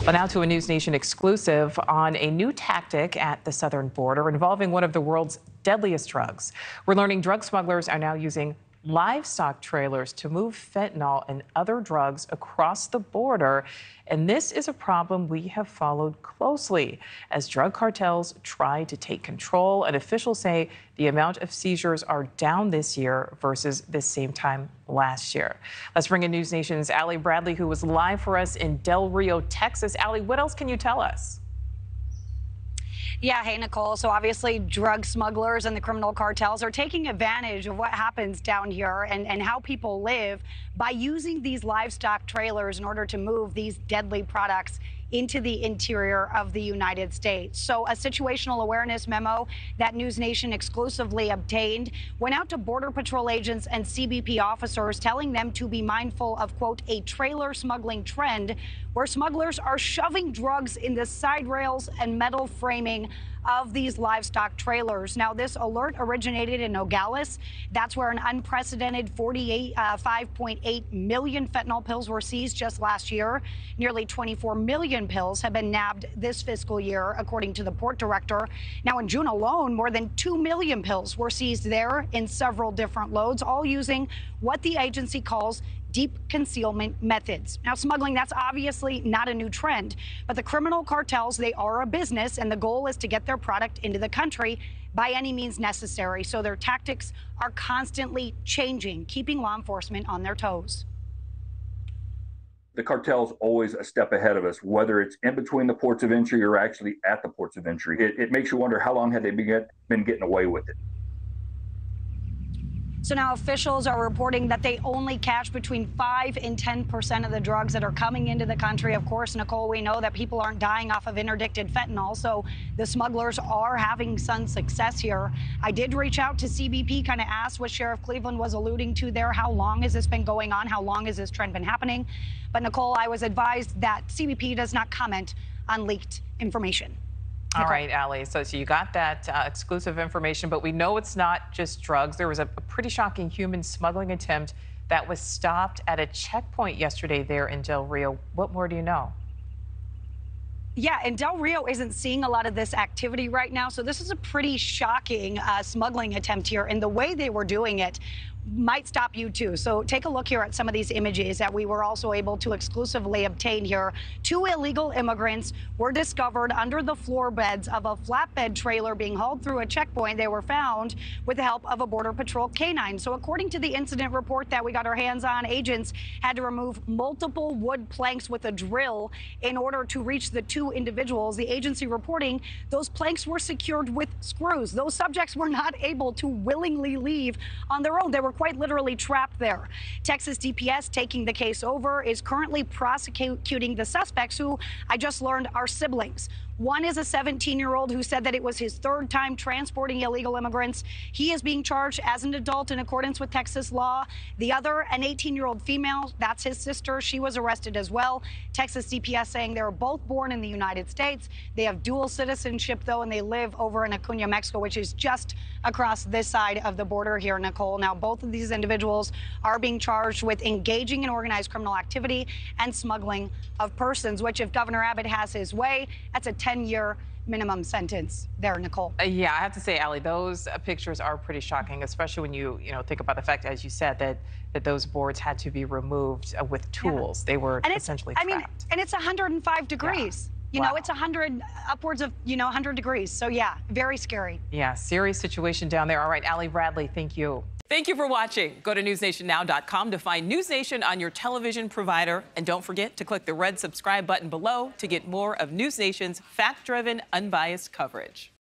Well, now to a NewsNation exclusive on a new tactic at the southern border involving one of the world's deadliest drugs. We're learning drug smugglers are now using livestock trailers to move fentanyl and other drugs across the border. And this is a problem we have followed closely as drug cartels try to take control. And officials say the amount of seizures are down this year versus this same time last year. Let's bring in NewsNation's Allie Bradley, who was live for us in Del Rio, Texas. Allie, what else can you tell us? Yeah, hey, Nicole. So obviously drug smugglers and the criminal cartels are taking advantage of what happens down here and how people live by using these livestock trailers in order to move these deadly products into the interior of the United States. So a situational awareness memo that NewsNation exclusively obtained went out to Border Patrol agents and CBP officers, telling them to be mindful of, quote, a trailer smuggling trend where smugglers are shoving drugs in the side rails and metal framing of these livestock trailers. Now, this alert originated in Nogales. That's where an unprecedented 5.8 million fentanyl pills were seized just last year. Nearly 24 million pills have been nabbed this fiscal year, according to the port director. Now, in June alone, more than 2 million pills were seized there in several different loads, all using what the agency calls deep concealment methods. Now, smuggling, that's obviously not a new trend, but the criminal cartels, they are a business, and the goal is to get their product into the country by any means necessary. So their tactics are constantly changing, keeping law enforcement on their toes. The cartel's always a step ahead of us, whether it's in between the ports of entry or actually at the ports of entry. It makes you wonder, how long had they been getting away with it? So now officials are reporting that they only catch between 5 and 10% of the drugs that are coming into the country. Of course, Nicole, we know that people aren't dying off of interdicted fentanyl, so the smugglers are having some success here. I did reach out to CBP, kind of asked what Sheriff Cleveland was alluding to there. How long has this been going on? How long has this trend been happening? But Nicole, I was advised that CBP does not comment on leaked information. All right, Allie. So you got that exclusive information, but we know it's not just drugs. There was a pretty shocking human smuggling attempt that was stopped at a checkpoint yesterday there in Del Rio. What more do you know? Yeah, and Del Rio isn't seeing a lot of this activity right now, so this is a pretty shocking smuggling attempt here, and the way they were doing it might stop you too. So take a look here at some of these images that we were also able to exclusively obtain here. 2 illegal immigrants were discovered under the floor beds of a flatbed trailer being hauled through a checkpoint. They were found with the help of a Border Patrol canine. So according to the incident report that we got our hands on, agents had to remove multiple wood planks with a drill in order to reach the 2 individuals. The agency reporting those planks were secured with screws. Those subjects were not able to willingly leave on their own. They were quite literally trapped there. Texas DPS, taking the case over, is currently prosecuting the suspects, who I just learned are siblings. One is a 17-year-old who said that it was his 3rd time transporting illegal immigrants. He is being charged as an adult in accordance with Texas law. The other, an 18-year-old female, that's his sister. She was arrested as well. Texas DPS saying they were both born in the United States. They have dual citizenship, though, and they live over in U.S Mexico, which is just across this side of the border here, Nicole. Now, both of these individuals are being charged with engaging in organized criminal activity and smuggling of persons, which, if Governor Abbott has his way, that's a 10-year minimum sentence there, Nicole. Yeah, I have to say, Allie, those pictures are pretty shocking, especially when you think about the fact, as you said, that those boards had to be removed with tools. Yeah. They were essentially trapped. I mean, and it's 105 degrees. Yeah. You know, it's 100, upwards of, 100 degrees. So, yeah, very scary. Yeah, serious situation down there. All right, Allie Bradley, thank you. Thank you for watching. Go to newsnationnow.com to find NewsNation on your television provider. And don't forget to click the red subscribe button below to get more of NewsNation's fact-driven, unbiased coverage.